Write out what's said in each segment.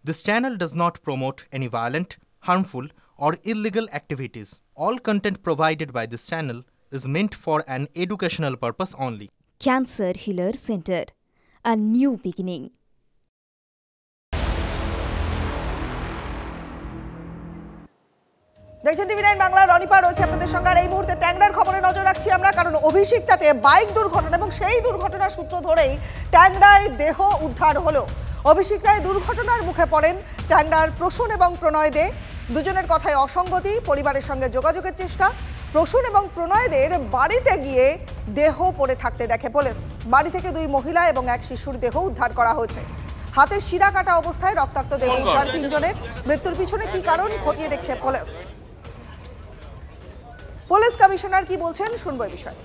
This channel does not promote any violent, harmful, or illegal activities. All content provided by this channel is meant for an educational purpose only. Cancer Healer Center, a new beginning. দেখছেন টিভি9 বাংলা, রনিপা রয়েছে আপনাদের সঙ্গে। আর এই মুহূর্তে ট্যাংরার খবরে নজর রাখছি আমরা, কারণ অভিষিক্তাতে বাইক দুর্ঘটনা এবং সেই দুর্ঘটনার সূত্র ধরেই ট্যাংরায় দেহ উদ্ধার হলো। অভিষিক্তায় দুর্ঘটনার মুখে পড়েন ট্যাংরার প্রসূন এবং প্রণয় দে। দুজনের কথায় অসঙ্গতি, পরিবারের সঙ্গে যোগাযোগের চেষ্টা। প্রসূন এবং প্রণয়দের বাড়িতে গিয়ে দেহ পড়ে থাকতে দেখে পুলিশ। বাড়ি থেকে দুই মহিলা এবং এক শিশুর দেহ উদ্ধার করা হয়েছে। হাতে শিরা কাটা অবস্থায় রক্তাক্ত দেহ উদ্ধার তিনজনের। মৃত্যুর পিছনে কি কারণ খতিয়ে দেখছে পুলিশ। পুলিশ কমিশনার কি বলছেন শুনবো এই বিষয়ে।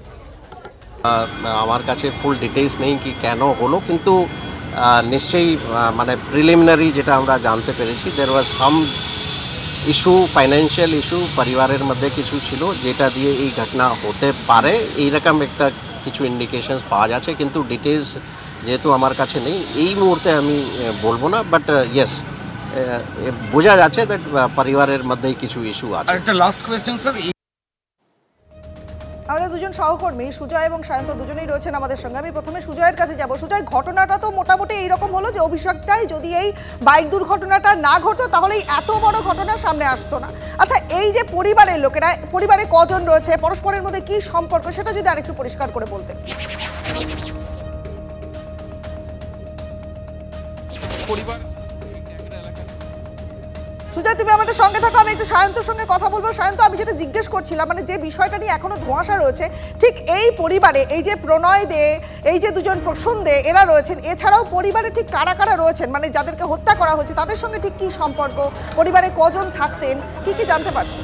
আমার কাছে ফুল ডিটেইলস নেই কি কেন হলো, কিন্তু নিশ্চয়ই মানে প্রিলিমিনারি যেটা আমরা জানতে পেরেছি, দেয়ার ওয়াজ সাম ইস্যু, ফাইন্যান্সিয়াল ইস্যু পরিবারের মধ্যে কিছু ছিল যেটা দিয়ে এই ঘটনা হতে পারে, এইরকম একটা কিছু ইন্ডিকেশনস পাওয়া যাচ্ছে, কিন্তু ডিটেইলস যেহেতু আমার কাছে নেই এই মুহূর্তে আমি বলবো না। বাট ইয়েস, বোঝা যাচ্ছে দ্যাট পরিবারের মধ্যেই কিছু ইস্যু আছে। একটা লাস্ট কোয়েশ্চেন স্যার, আমাদের দুজন সহকর্মী সুজয় এবং সায়ন্ত দুজনেই রয়েছেন আমাদের সঙ্গে। আমি প্রথমে সুজয়ের কাছে যাব। সুজয়, ঘটনাটা তো মোটামুটি এইরকম হলো যে অভিষিক্তায় যদি এই বাইক দুর্ঘটনাটা না ঘটতো তাহলে এত বড় ঘটনা সামনে আসতো না। আচ্ছা, এই যে পরিবারের লোকেরা, পরিবারে কজন রয়েছে, পরস্পরের মধ্যে কি সম্পর্ক, সেটা যদি আরেকটু পরিষ্কার করে বলতে। সুজয়, তুমি আমাদের সঙ্গে থাকো, আমি একটু সায়ন্তর সঙ্গে কথা বলবো। সায়ন্ত, আমি যেটা জিজ্ঞেস করছিলাম, মানে যে বিষয়টা নিয়ে এখনো ধোঁয়াশা রয়েছে, ঠিক এই পরিবারে এই যে প্রণয় দে, এই যে দুজন প্রসূন দে, এরা রয়েছেন, এছাড়াও পরিবারে ঠিক কারা কারা রয়েছেন, মানে যাদেরকে হত্যা করা হয়েছে তাদের সঙ্গে ঠিক কি সম্পর্ক, পরিবারে কজন থাকতেন, কি কি জানতে পারছো?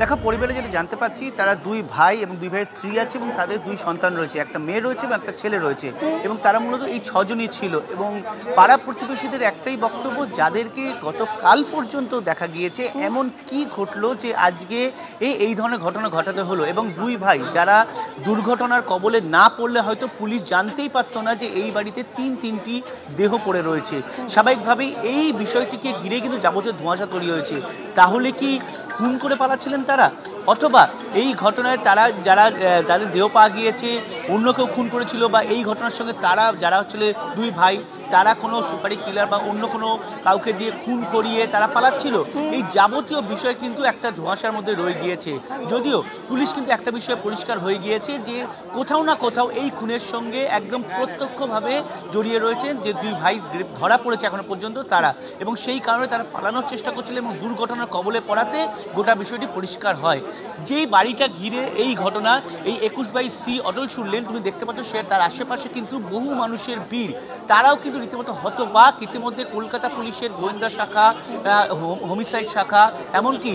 দেখো, পরিবারে যেটা জানতে পাচ্ছি, তারা দুই ভাই এবং দুই ভাইয়ের স্ত্রী আছে এবং তাদের দুই সন্তান রয়েছে, একটা মেয়ে রয়েছে এবং একটা ছেলে রয়েছে, এবং তারা মূলত এই ছজনই ছিল। এবং পাড়া প্রতিবেশীদের একটাই বক্তব্য, যাদেরকে গতকাল পর্যন্ত দেখা গিয়েছে এমন কি ঘটলো যে আজকে এই ধরনের ঘটনা ঘটাতে হলো। এবং দুই ভাই যারা দুর্ঘটনার কবলে না পড়লে হয়তো পুলিশ জানতেই পারতো না যে এই বাড়িতে তিনটি দেহ পড়ে রয়েছে। স্বাভাবিকভাবেই এই বিষয়টিকে ঘিরে কিন্তু যাবতীয় ধোঁয়াশা তৈরি হয়েছে। তাহলে কি খুন করে পালাচ্ছিলেন তারা, অথবা এই ঘটনায় তারা যারা তাদের দেহ পাওয়া গিয়েছে অন্য কেউ খুন করেছিল, বা এই ঘটনার সঙ্গে তারা যারা হচ্ছে দুই ভাই তারা কোনো সুপারি কিলার বা অন্য কোনো কাউকে দিয়ে খুন করিয়ে তারা পালাচ্ছিল। এই যাবতীয় বিষয় কিন্তু একটা ধোঁয়াশার মধ্যে রয়ে গিয়েছে। যদিও পুলিশ কিন্তু একটা বিষয় পরিষ্কার হয়ে গিয়েছে যে কোথাও না কোথাও এই খুনের সঙ্গে একদম প্রত্যক্ষভাবে জড়িয়ে রয়েছেন যে দুই ভাই ধরা পড়েছে এখনো পর্যন্ত তারা, এবং সেই কারণে তারা পালানোর চেষ্টা করছিল এবং দুর্ঘটনার কবলে পড়াতে গোটা বিষয়টি পরিষ্কার হয়। যেই বাড়িটা ঘিরে এই ঘটনা, এই 21/C অটল সুর লেন তুমি দেখতে পাচ্ছ, সে তার আশেপাশে কিন্তু বহু মানুষের ভিড়, তারাও কিন্তু রীতিমতো হতবাক। ইতিমধ্যে কলকাতা পুলিশের গোয়েন্দা শাখা, হোমিসাইড শাখা, এমনকি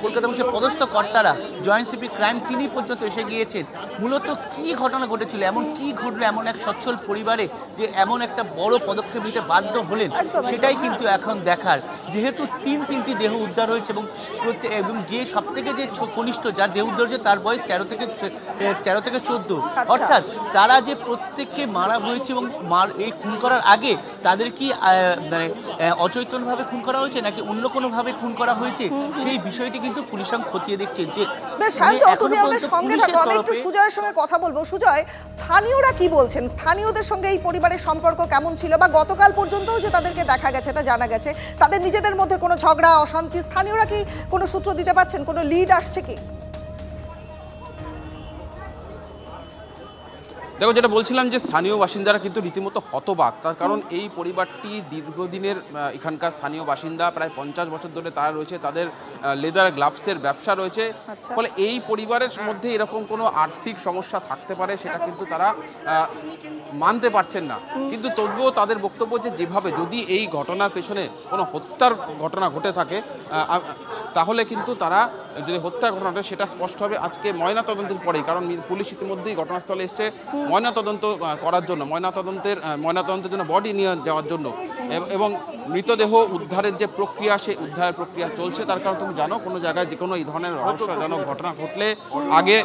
কলকাতা পুলিশের পদস্থ কর্তারা, জয়েন্ট সিপি ক্রাইম, তিনি পর্যন্ত এসে গিয়েছেন। মূলত কি ঘটনা ঘটেছিল, এমন কি ঘটলো এমন এক সচ্ছল পরিবারে যে এমন একটা বড় পদক্ষেপ নিতে বাধ্য হলেন, সেটাই কিন্তু এখন দেখার। যেহেতু তিনটি দেহ উদ্ধার হয়েছে এবং যে সব থেকে যে কনিষ্ঠ যার দেহ উদ্ধার হয়েছে তার বয়স 13 থেকে 14, অর্থাৎ তারা যে প্রত্যেককে মারা হয়েছে এবং এই খুন করার আগে তাদের কি মানে অচৈতন্যভাবে খুন করা হয়েছে নাকি অন্য কোনোভাবে খুন করা হয়েছে, সেই বিষয়টি কিন্তু পুলিশ খতিয়ে দেখছে। যে তুমি আমাদের সঙ্গে থাকো, আমি একটু সুজয়ের সঙ্গে কথা বলবো। সুজয়, স্থানীয়রা কি বলছেন, স্থানীয়দের সঙ্গে এই পরিবারের সম্পর্ক কেমন ছিল, বা গতকাল পর্যন্ত যে তাদেরকে দেখা গেছে, এটা জানা গেছে, তাদের নিজেদের মধ্যে কোনো ঝগড়া অশান্তি, স্থানীয়রা কি কোনো সূত্র দিতে পারছেন, কোনো লিড আসছে কি? দেখো, যেটা বলছিলাম যে স্থানীয় বাসিন্দারা কিন্তু রীতিমতো হতবাক, তার কারণ এই পরিবারটি দীর্ঘদিনের এখানকার স্থানীয় বাসিন্দা, প্রায় 50 বছর ধরে তারা রয়েছে, তাদের লেদার গ্লাভসের ব্যবসা রয়েছে। ফলে এই পরিবারের মধ্যে এরকম কোনো আর্থিক সমস্যা থাকতে পারে সেটা কিন্তু তারা মানতে পারছেন না। কিন্তু তবুও তাদের বক্তব্য যে যেভাবে যদি এই ঘটনার পেছনে কোনো হত্যার ঘটনা ঘটে থাকে, তাহলে কিন্তু তারা যদি হত্যার ঘটনাটা সেটা স্পষ্ট হবে আজকে ময়নাতদন্তের পরেই, কারণ পুলিশ ইতিমধ্যেই ঘটনাস্থলে এসছে ময়নাতদন্ত করার জন্য, ময়নাতদন্তের জন্য বডি নিয়ে যাওয়ার জন্য। এবং মৃতদেহ উদ্ধারের যে প্রক্রিয়া সেই উদ্ধারের প্রক্রিয়া চলছে। তার কারণ তুমি জানো কোনো জায়গায় যে কোনো এই ধরনের রহস্যজনক ঘটনা ঘটলে আগে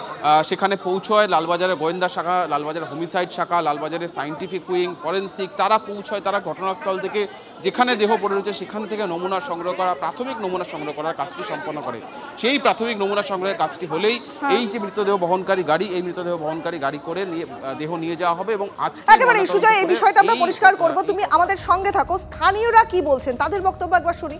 সেখানে পৌঁছয় লালবাজারের গোয়েন্দা শাখা, লালবাজারের হোমিসাইড শাখা, লালবাজারের সায়েন্টিফিক উইং, ফরেন্সিক, তারা পৌঁছয়, তারা ঘটনাস্থল থেকে যেখানে দেহ পড়ে রয়েছে সেখান থেকে নমুনা সংগ্রহ করা, প্রাথমিক নমুনা সংগ্রহ করার কাজটি সম্পন্ন করে। সেই প্রাথমিক নমুনা সংগ্রহের কাজটি হলেই এই যে মৃতদেহ বহনকারী গাড়ি, এই মৃতদেহ বহনকারী গাড়ি করে দেহ নিয়ে যাওয়া হবে। এবং আজকে একেবারে সুজয় এই বিষয়টা আমরা পরিষ্কার করব, তুমি আমাদের সঙ্গে থাকো। স্থানীয়রা কি বলছেন তাদের বক্তব্য একবার শুনি।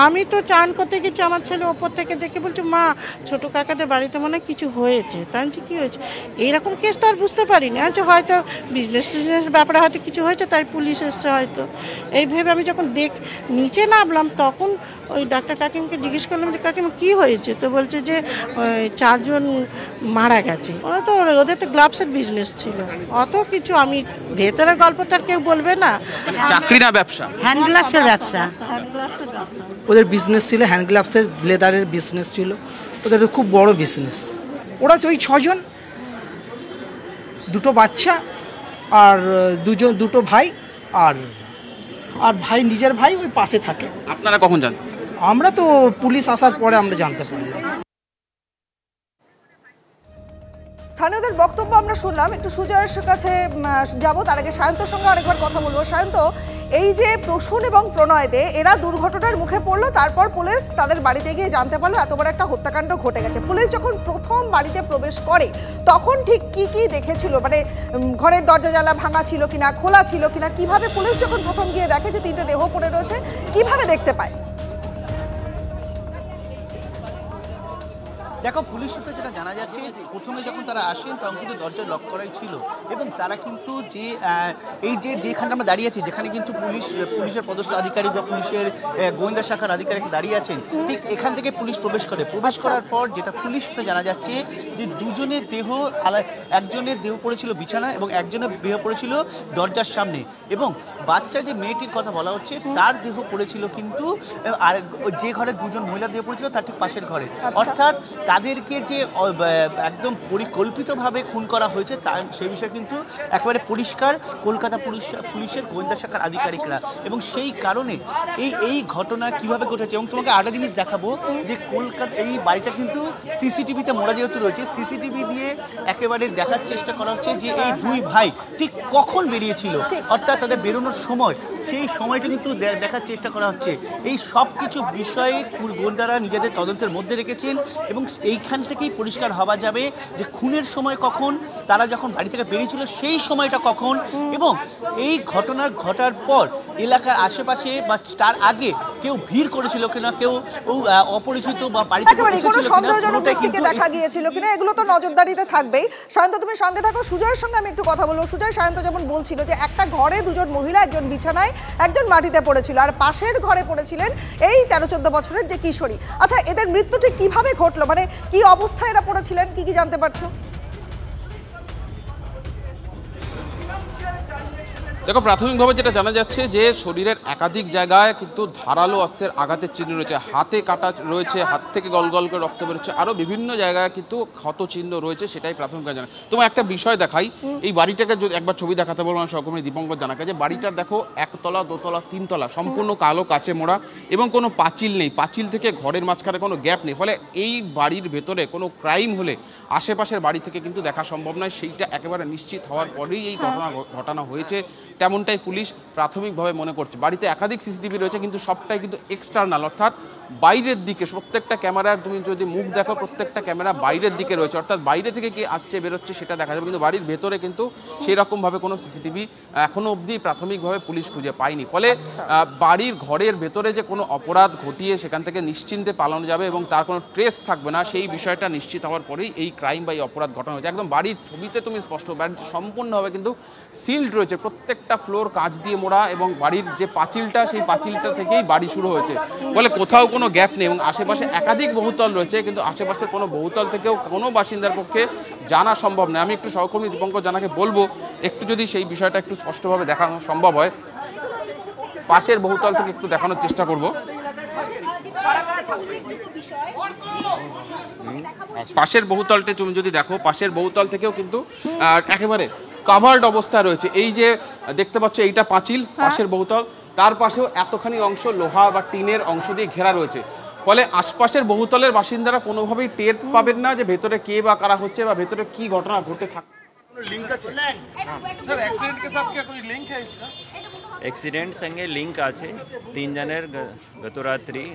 আমি তো চান করতে গেছি, আমার ছেলে ওপর থেকে দেখে বলছে মা ছোট কাকাদের বাড়িতে মনে হয় কিছু হয়েছে। তাই কি হয়েছে, এইরকম কেস তো আর বুঝতে পারিনি। আচ্ছা হয়তো বিজনেস ব্যাপারে হয়তো কিছু হয়েছে তাই পুলিশ এসছে হয়তো, এই ভেবে আমি যখন নিচে নামলাম তখন ওই ডাক্তার কাকিমাকে জিজ্ঞেস করলাম যে কাকিমা কী হয়েছে, তো বলছে যে 4 জন মারা গেছে। ওরা তো ওদের তো গ্লাভসের বিজনেস ছিল, অত কিছু আমি ভেতরে গল্প তো আর কেউ বলবে না। চাকরি না ব্যবসা, হ্যান্ড গ্লাভসের ব্যবসা, ওদের বিজনেস ছিল, হ্যান্ড গ্লাভসের লেদারের বিজনেস ছিল, ওদের খুব বড় বিজনেস। ওরা তো ওই 6 জন, 2 বাচ্চা আর 2 ভাই, আর ভাই নিজের ভাই ওই পাশে থাকে। আপনারা কখন জানতেন? আমরা তো পুলিশ আসার পরে আমরা জানতে পারলাম। স্থানীয়দের বক্তব্য আমরা শুনলাম, একটু সুজয়ের কাছে যাব, তার আগে সায়ন্তর সঙ্গে আরেকবার কথা বলবো। সায়ন্ত, এই যে প্রসূন এবং প্রণয় দে এরা দুর্ঘটনার মুখে পড়লো, তারপর পুলিশ তাদের বাড়িতে গিয়ে জানতে পারলো এত বড় একটা হত্যাকাণ্ড ঘটে গেছে। পুলিশ যখন প্রথম বাড়িতে প্রবেশ করে তখন ঠিক কি কি দেখেছিল, মানে ঘরের দরজা জানলা ভাঙা ছিল কিনা, খোলা ছিল কিনা, কিভাবে পুলিশ যখন প্রথম গিয়ে দেখে যে 3টে দেহ পড়ে রয়েছে কিভাবে দেখতে পায়? দেখো, পুলিশ সূত্রে যেটা জানা যাচ্ছে, প্রথমে যখন তারা আসেন তখন কিন্তু দরজা লক করাই ছিল এবং তারা কিন্তু যে এই যেখানে আমরা দাঁড়িয়ে আছি, যেখানে কিন্তু পুলিশের পদস্থ আধিকারিক বা পুলিশের গোয়েন্দা শাখার আধিকারিক দাঁড়িয়ে আছেন, ঠিক এখান থেকে পুলিশ প্রবেশ করার পর যেটা পুলিশ সূত্রে জানা যাচ্ছে যে একজনের দেহ পড়েছিল বিছানা এবং একজনের দেহ পড়েছিল দরজার সামনে, এবং বাচ্চা যে মেয়েটির কথা বলা হচ্ছে তার দেহ পড়েছিল কিন্তু আর যে ঘরে 2 জন মহিলা দেহ পড়েছিল তার ঠিক পাশের ঘরে। অর্থাৎ তাদেরকে যে একদম পরিকল্পিতভাবে খুন করা হয়েছে তার সেই বিষয়ে কিন্তু একেবারে পরিষ্কার কলকাতা পুলিশের গোয়েন্দা শাখার আধিকারিকরা, এবং সেই কারণে এই ঘটনা কিভাবে ঘটেছে। এবং তোমাকে আরেকটা জিনিস দেখাবো যে কলকাতা এই বাড়িটা কিন্তু সিসিটিভিতে মোড়া যেহেতু রয়েছে, সিসিটিভি দিয়ে একেবারে দেখার চেষ্টা করা হচ্ছে যে এই 2 ভাই ঠিক কখন বেরিয়েছিল, অর্থাৎ তাদের বেরোনোর সময়, সেই সময়টা কিন্তু দেখার চেষ্টা করা হচ্ছে। এই সব কিছু বিষয়ে গোয়েন্দারা নিজেদের তদন্তের মধ্যে রেখেছেন এবং এইখান থেকেই পরিষ্কার হওয়া যাবে যে খুনের সময় কখন, তারা যখন বাড়ি থেকে বেরিয়েছিল সেই সময়টা কখন, এবং এই ঘটার পর এলাকার আশেপাশে বা তার আগে কেউ ভিড় করেছিল কিনা, কেউ অপরিচিত বা বাড়িতে কোনো সন্দেহজনক ব্যক্তিকে দেখা গিয়েছিল কিনা, এগুলো তো নজরদারিতে থাকবেই। সায়ন্ত, তুমি সঙ্গে থাকো। সুজয়ের সঙ্গে আমি একটু কথা বলবো। সুজয়, সায়ন্ত যেমন বলছিল যে একটা ঘরে 2 জন মহিলা, একজন বিছানায়, একজন মাটিতে পড়েছিল, আর পাশের ঘরে পড়েছিলেন এই 13-14 বছরের যে কিশোরী। আচ্ছা, এদের মৃত্যুটি কিভাবে ঘটলো, মানে কি অবস্থায় এরা পড়েছিলেন, কি জানতে পারছো? দেখো, প্রাথমিকভাবে যেটা জানা যাচ্ছে যে শরীরের একাধিক জায়গায় কিন্তু ধারালো অস্ত্রের আঘাতের চিহ্ন রয়েছে, হাতে কাটা রয়েছে, হাত থেকে গল গল করে রক্ত বেরোচ্ছে, আরও বিভিন্ন জায়গায় কিন্তু ক্ষত চিহ্ন রয়েছে, সেটাই প্রাথমিকভাবে জানা। তোমার একটা বিষয় দেখাই, এই বাড়িটাকে যদি একবার ছবি দেখাতে বলবো আমার সহকর্মী দীপঙ্কর জানাকে, যে বাড়িটার দেখো 1 তলা 2 তলা 3 তলা সম্পূর্ণ কালো কাচে মোড়া এবং কোনো পাঁচিল নেই, পাঁচিল থেকে ঘরের মাঝখানে কোনো গ্যাপ নেই, ফলে এই বাড়ির ভেতরে কোনো ক্রাইম হলে আশেপাশের বাড়ি থেকে কিন্তু দেখা সম্ভব নয়। সেইটা একেবারে নিশ্চিত হওয়ার পরেই এই ঘটনা হয়েছে, তেমনটাই পুলিশ প্রাথমিকভাবে মনে করছে। বাড়িতে একাধিক সিসিটিভি রয়েছে কিন্তু সবটাই কিন্তু এক্সটার্নাল, অর্থাৎ বাইরের দিকে। প্রত্যেকটা ক্যামেরার তুমি যদি মুখ দেখো, প্রত্যেকটা ক্যামেরা বাইরের দিকে রয়েছে, অর্থাৎ বাইরে থেকে কি আসছে বেরোচ্ছে সেটা দেখা যাবে, কিন্তু বাড়ির ভেতরে কিন্তু সেই রকমভাবে কোনো সিসিটিভি এখনো অবধি প্রাথমিকভাবে পুলিশ খুঁজে পায়নি। ফলে বাড়ির ঘরের ভেতরে যে কোনো অপরাধ ঘটিয়ে সেখান থেকে নিশ্চিন্তে পালানো যাবে এবং তার কোনো ট্রেস থাকবে না, সেই বিষয়টা নিশ্চিত হওয়ার পরেই এই ক্রাইম বা এই অপরাধ ঘটানো হয়েছে। একদম বাড়ির ছবিতে তুমি স্পষ্ট, বাড়িতে সম্পূর্ণভাবে কিন্তু সিল্ড রয়েছে, প্রত্যেকটা ফ্লোর কাঁচ দিয়ে মোড়া এবং বাড়ির যে পাঁচিলটা, সেই পাঁচিলটা থেকেই বাড়ি শুরু হয়েছে, বলে কোথাও কোনো গ্যাপ নেই। এবং আশেপাশে একাধিক বহুতল রয়েছে, কিন্তু আশেপাশের কোনো বহুতল থেকেও কোনো বাসিন্দার পক্ষে জানা সম্ভব নয়। আমি একটু সহকর্মী দীপঙ্কর জানাকে বলবো একটু যদি সেই বিষয়টা একটু স্পষ্টভাবে দেখানো সম্ভব হয়, পাশের বহুতল থেকে একটু দেখানোর চেষ্টা করব। পাশের বহুতলটা তুমি যদি দেখো, পাশের বহুতল থেকেও কিন্তু একেবারে কাভার্ড অবস্থায় রয়েছে। এই যে দেখতে পাচ্ছ এইটা পাঁচিল, পাশের বহুতল, তার পাশেও এতখানি অংশ লোহা বা টিনের অংশ দিয়ে ঘেরা রয়েছে। ফলে আশপাশের বহুতলের বাসিন্দারা কোনোভাবেই টের পাবেন না যে ভেতরে কে বা কারা হচ্ছে বা ভেতরে কি ঘটনা ঘটে থাকে। एक्सीडेंट संगे लिंक आछे 3 जनेर गतरात्रि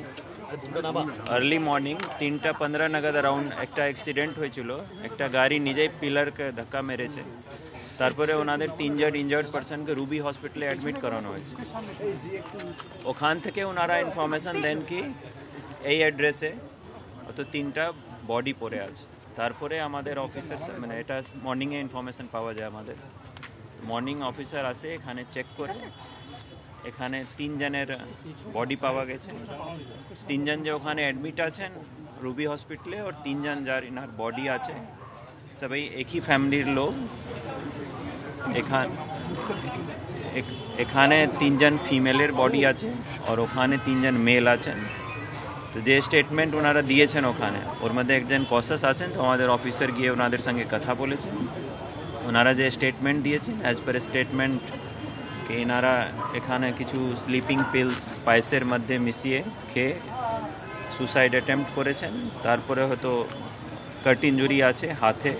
अर्ली मॉर्निंग 3:15 नागाद अराउंड एक एक्सीडेंट হয়েছিল। একটা গাড়ি নিজেই পিলারকে ধাক্কা মেরেছে। তারপরে ওনাদের 3 জন ইনজার্ড পারসনকে রুবি হসপিটালে অ্যাডমিট করানো হয়েছে। ওখান থেকে ওনারা ইনফরমেশন দেন কি এই অ্যাড্রেসে তো 3টা বডি পড়ে আছে। তারপরে আমাদের অফিসার মানে এটা মর্নিংয়ে ইনফরমেশন পাওয়া যায়, আমাদের মর্নিং অফিসার আসে এখানে চেক করে, এখানে 3 জনের বডি পাওয়া গেছে। 3 জন যে ওখানে অ্যাডমিট আছেন রুবি হসপিটালে, আর 3 জন যার ইনার বডি আছে সবাই একই ফ্যামিলির লোক। এখানে 3 জন ফিমেলের বডি আছে আর ওখানে 3 জন মেল আছেন। তো যে স্টেটমেন্ট ওনারা দিয়েছেন ওখানে ওর মধ্যে একজন কসাস আছেন, তো আমাদের অফিসার গিয়ে ওনাদের সঙ্গে কথা বলেছেন। ওনারা যে স্টেটমেন্ট দিয়েছেন অ্যাজ পার স্টেটমেন্ট কে এনারা এখানে কিছু স্লিপিং পিলস পায়েসের মধ্যে মিশিয়ে খেয়ে সুসাইড অ্যাটেম্প্ট করেছেন। তারপরে হয়তো কাট ইঞ্জুরি আছে হাতে,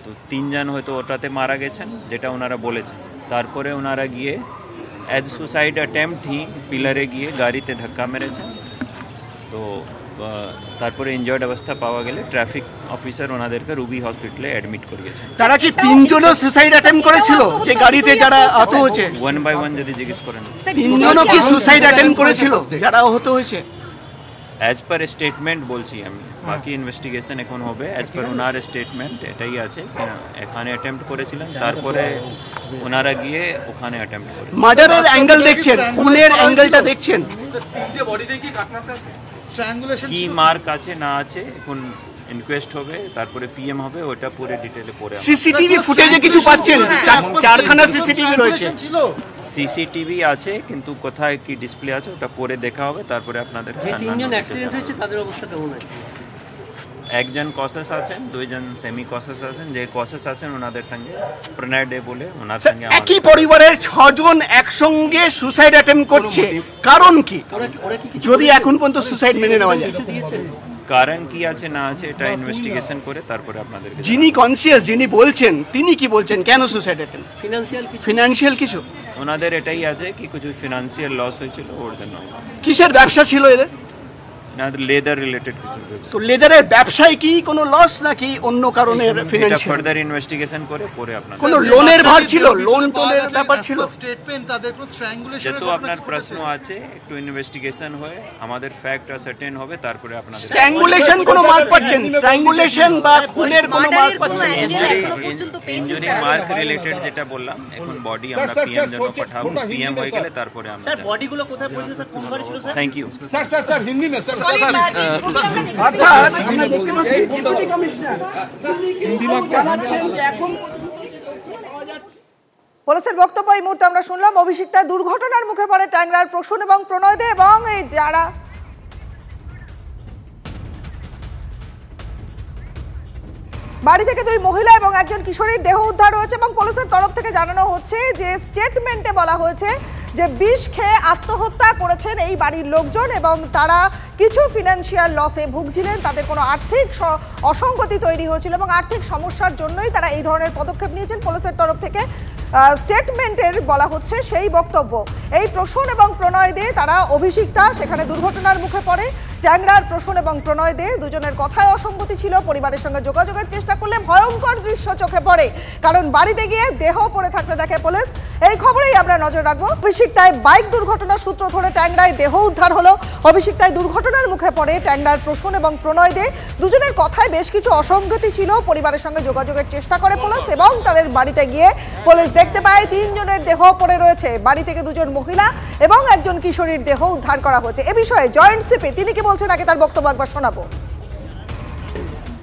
তো 3 জন হয়তো ওটাতে মারা গেছেন যেটা ওনারা বলেছেন। তারপরে ওনারা গিয়ে অ্যাজ সুসাইড অ্যাটেম্প্ট ही পিলারে গিয়ে গাড়িতে ধাক্কা মেরেছেন। তো তারপরে ইনজার্ড অবস্থা পাওয়া গেলে ট্রাফিক অফিসার ওনাদেরকে রুবি হসপিটালে অ্যাডমিট করিয়েছেন। তারা কি 3 জনও সুসাইড অ্যাটেম্প্ট করেছিল যে গাড়িতে যারা আহত হয়েছে? 1 বাই 1 যদি জিজ্ঞেস করেন 3 জনও কি সুসাইড অ্যাটেম্প্ট করেছিল যারা আহত হয়েছে? অ্যাজ পার স্টেটমেন্ট বলছি আমি, বাকি ইনভেস্টিগেশন এখন হবে। অ্যাজ পার ওনার স্টেটমেন্ট এটাই আছে, এখানে অ্যাটেম্প্ট করেছিলেন তারপরে ওনারা গিয়ে ওখানে অ্যাটেম্প্ট করেছেন। মার্ডারের অ্যাঙ্গেল দেখছেন, খুনের অ্যাঙ্গেলটা দেখছেন? কি মার্ক আছে না আছে এখন ইনকোয়েস্ট হবে, তারপরে পিএম হবে, ওটা পুরো ডিটেইলে পড়ে। সিসিটিভি ফুটেজে কিছু পাচ্ছেন? 4খানা সিসিটিভি রয়েছে। সিসিটিভি আছে কিন্তু কোথায় কি ডিসপ্লে আছে ওটা পরে দেখা হবে, তারপরে আপনাদের। যে 3 জন অ্যাক্সিডেন্ট হয়েছে তাদের অবস্থা কেমন আছে? একজন কসাস আছেন, 2 জন সেমি কসাস আছেন। যে কসাস আছেন ওনাদের সঙ্গে প্রণয় ডে বলে ওনার সঙ্গে। একই পরিবারের 6 জন একসঙ্গে সুসাইড অ্যাটেম্প্ট করছে, কারণ কি? যদি এখন পর্যন্ত সুসাইড মেনে নেওয়া যায়, কারণ কি আছে না আছে এটা ইনভেস্টিগেশন করে তারপরে আপনাদের। যিনি কনসিয়াস, যিনি বলছেন, তিনি কি বলছেন কেন সুসাইড অ্যাটেম্প্ট? ফিনান্সিয়াল কিছু ওনাদের এটাই আছে কি কিছু ফিনান্সিয়াল লস হয়েছিল ওর জন্য। কিসের ব্যবসা ছিল এদের? না লেদার রিলেটেড কিছু। তো লেদারের ব্যবসায় কি কোনো লস নাকি অন্য কারণের ফিনান্সিয়াল? ফার্দার ইনভেস্টিগেশন করে পরে আপনাদের। কোনো লোনের ভার ছিল, লোন টোনের ব্যাপার ছিল? স্টেটমেন্ট তাদের কোনো স্ট্র্যাঙ্গুলেশন। যেহেতু আপনার প্রশ্ন আছে একটু ইনভেস্টিগেশন হয়, আমাদের ফ্যাক্ট সার্টেন হবে, তারপরে আপনাদের। স্ট্র্যাঙ্গুলেশন কোনো মার্ক পাচ্ছেন? স্ট্র্যাঙ্গুলেশন বা খুনের কোনো মার্ক পাচ্ছেন? ইনজুরি মার্ক রিলেটেড যেটা বললাম, এখন বডি আমরা পিএম জন্য পাঠাবো, পিএম হয়ে গেলে তারপরে আমরা। স্যার বডিগুলো কোথায় পৌঁছেছে স্যার? কোন গাড়ি ছিল sir? Thank you sir Hindi না স্যার। পুলিশের বক্তব্য এই মুহূর্তে আমরা শুনলাম। অভিষিক্তা দুর্ঘটনার মুখে পড়ে ট্যাংরার প্রসূন এবং প্রণয় দে, এবং এই যারা বাড়ি থেকে 2 মহিলা এবং একজন কিশোরীর দেহ উদ্ধার হয়েছে এবং পুলিশের তরফ থেকে জানানো হচ্ছে যে স্টেটমেন্টে বলা হয়েছে যে বিষ খেয়ে আত্মহত্যা করেছেন এই বাড়ির লোকজন এবং তারা কিছু ফিনান্সিয়াল লসে ভুগছিলেন, তাদের কোনো আর্থিক অসঙ্গতি তৈরি হয়েছিল এবং আর্থিক সমস্যার জন্যই তারা এই ধরনের পদক্ষেপ নিয়েছেন। পুলিশের তরফ থেকে স্টেটমেন্টের বলা হচ্ছে সেই বক্তব্য। এই প্রসূন এবং প্রণয় দে তারা অভিষিক্তা, সেখানে দুর্ঘটনার মুখে পড়ে ট্যাংরার প্রসূন এবং প্রণয় দে। দুজনের কথায় অসঙ্গতি ছিল। পরিবারের সঙ্গে যোগাযোগের চেষ্টা করলে ভয়ঙ্কর দৃশ্য চোখে পড়ে, কারণ বাড়িতে গিয়ে দেহ পড়ে থাকতে দেখে পুলিশ। এই খবরেই আমরা নজর রাখবো। অভিষিক্তায় বাইক দুর্ঘটনার সূত্র ধরে ট্যাংরায় দেহ উদ্ধার হলো। অভিষিক্তায় দুর্ঘটনার মুখে পড়ে ট্যাংরার প্রসূন এবং প্রণয় দে। দুজনের কথায় বেশ কিছু অসঙ্গতি ছিল। পরিবারের সঙ্গে যোগাযোগের চেষ্টা করে পুলিশ এবং তাদের বাড়িতে গিয়ে পুলিশ দেখতে পায় 3 জনের দেহ পড়ে রয়েছে। বাড়ি থেকে 2 জন মহিলা এবং একজন কিশোরীর দেহ উদ্ধার করা হয়েছে। এ বিষয়ে জয়েন্ট সিপি তিনি কি বলছেন আগে তার বক্তব্য একবার শোনাবো।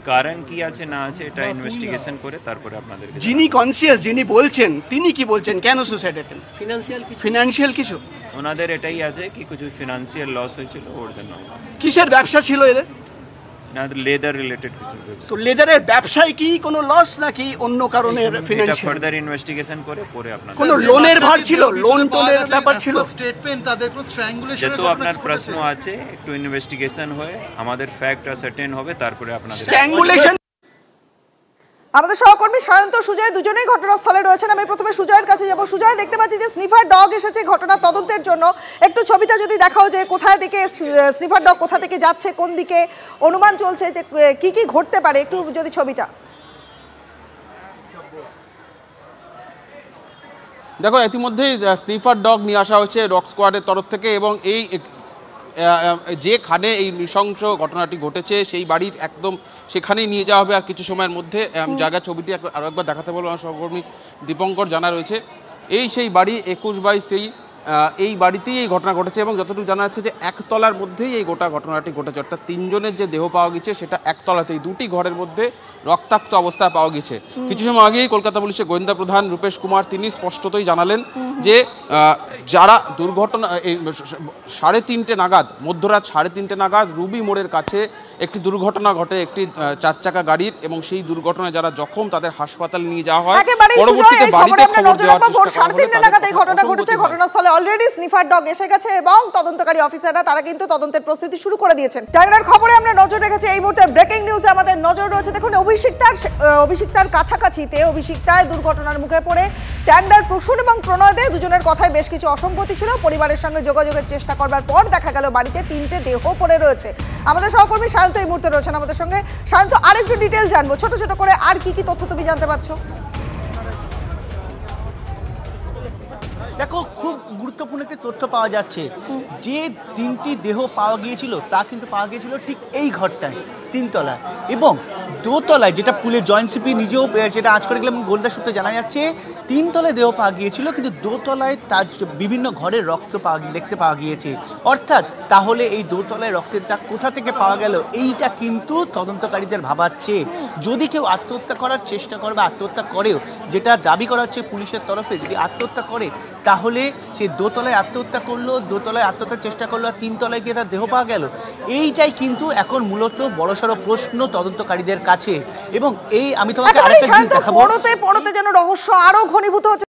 কারণ কি আছে না আছে এটা ইনভেস্টিগেশন করে তারপরে আপনাদের। যিনি কনসিয়াস, যিনি বলছেন, তিনি কি বলছেন কেন সুসাইড অ্যাটেম্প্ট? ফিনান্সিয়াল কিছু ওনাদের এটাই আছে কি কিছু ফিনান্সিয়াল লস হয়েছিল ওর জন্য। কিসের ব্যবসা ছিল এদের? না লেদার রিলেটেড কিছু। তো লেদারের ব্যবসায় কি কোনো লস নাকি অন্য কারণের এটা ফিনান্সিয়াল? ফার্দার ইনভেস্টিগেশন করে পরে আপনার কোনো লোনের ভার ছিল, লোন টোনের ব্যাপার ছিল? স্টেটমেন্ট তাদের কোনো স্ট্র্যাঙ্গুলেশন যেহেতু আপনার প্রশ্ন আছে একটু ইনভেস্টিগেশন হয়ে আমাদের ফ্যাক্ট সার্টেন হবে তারপরে আপনাদের স্ট্র্যাঙ্গুলেশন। আমাদের সহকর্মী সায়ন্ত সুজয় দুজনেই ঘটনাস্থলে রয়েছেন। আমি প্রথমে সুজয়ের কাছে যাব। সুজয়, দেখতে পাচ্ছি যে স্নিফার ডগ এসেছে ঘটনা তদন্তের জন্য। একটু ছবিটা যদি দেখাও যে কোথায় দিকে স্নিফার ডগ কোথা থেকে যাচ্ছে, কোন দিকে অনুমান চলছে যে কি কি ঘটতে পারে, একটু যদি ছবিটা। দেখো, ইতিমধ্যেই স্নিফার ডগ নিয়ে আসা হয়েছে ডগ স্কোয়াডের তরফ থেকে, এবং এই যেখানে এই নৃশংস ঘটনাটি ঘটেছে সেই বাড়ির একদম সেখানেই নিয়ে যাওয়া হবে আর কিছু সময়ের মধ্যে। জায়গা ছবিটি আরও একবার দেখাতে বলবো, আমার সহকর্মী দীপঙ্কর জানা রয়েছে। এই সেই বাড়ি 21/23, এই বাড়িতেই এই ঘটনা ঘটেছে এবং যতটুকু জানা যাচ্ছে যে একতলার মধ্যেই এই গোটা ঘটনাটি ঘটেছে। অর্থাৎ তিনজনের যে দেহ পাওয়া গেছে সেটা একতলাতেই, দুটি ঘরের মধ্যে রক্তাক্ত অবস্থায় পাওয়া গেছে। কিছু সময় আগেই কলকাতা পুলিশের গোয়েন্দা প্রধান রূপেশ কুমার তিনি স্পষ্টতই জানালেন যে যারা দুর্ঘটনা 3:30 নাগাদ, মধ্যরাত 3:30 নাগাদ রুবি মোড়ের কাছে একটি দুর্ঘটনা ঘটে একটি 4 চাকা গাড়ির, এবং সেই দুর্ঘটনায় যারা জখম তাদের হাসপাতালে নিয়ে যাওয়া হয়। পরবর্তীতে বাড়িতে খবর দেওয়ার চেষ্টা করা হলে 3:30 নাগাদ এই ঘটনা ঘটেছে। ঘটনাস্থলে অলরেডি স্নিফার ডগ এসে গেছে এবং তদন্তকারী অফিসাররা তারা কিন্তু তদন্তের প্রস্তুতি শুরু করে দিয়েছেন। টাইগার খবরে আমরা নজর রেখেছি। এই মুহূর্তে ব্রেকিং নিউজে আমাদের নজর রয়েছে। দেখুন, অভিষিক্তার কাছাকাছিতে অভিষিক্তায় দুর্ঘটনার মুখে পড়ে ট্যাংরার প্রসূন এবং প্রণয় দে দুজনের কথায় বেশ কিছু অসঙ্গতি ছিল। পরিবারের সঙ্গে যোগাযোগের চেষ্টা করবার পর দেখা গেল বাড়িতে 3টে দেহ পড়ে রয়েছে। আমাদের সহকর্মী সায়ন্ত এই মুহূর্তে রয়েছেন আমাদের সঙ্গে। সায়ন্ত, আরেকটু ডিটেইল জানবো, ছোট ছোট করে আর কি কি তথ্য তুমি জানতে পারছো? দেখো, খুব গুরুত্বপূর্ণ একটি তথ্য পাওয়া যাচ্ছে। যে 3টি দেহ পাওয়া গিয়েছিল তা কিন্তু পাওয়া গিয়েছিল ঠিক এই ঘরটায়, 3 তলায়, এবং 2 তলায়, যেটা পুলিশ জয়েন্ট সিপি নিজেও যেটা আজ করে গেলাম গোয়েন্দা সূত্রে জানা যাচ্ছে 3 তলায় দেহ পাওয়া গিয়েছিল, কিন্তু 2 তলায় তার বিভিন্ন ঘরের রক্ত দেখতে পাওয়া গিয়েছে। অর্থাৎ তাহলে এই 2 তলায় রক্তের দাগ কোথা থেকে পাওয়া গেল, এইটা কিন্তু তদন্তকারীদের ভাবাচ্ছে। যদি কেউ আত্মহত্যা করার চেষ্টা করে বা আত্মহত্যা করেও, যেটা দাবি করা হচ্ছে পুলিশের তরফে, যদি আত্মহত্যা করে তাহলে সে 2 তলায় আত্মহত্যা করলো, 2 তলায় আত্মহত্যার চেষ্টা করলো আর 3 তলায় গিয়ে তার দেহ পাওয়া গেল। এইটাই কিন্তু এখন মূলত বড়সড় প্রশ্ন তদন্তকারীদের কাছে। এবং এই আমি তোমাকে আরেকটা জিনিস দেখাবো, পড়তে যেন রহস্য আরো ঘনীভূত হচ্ছে।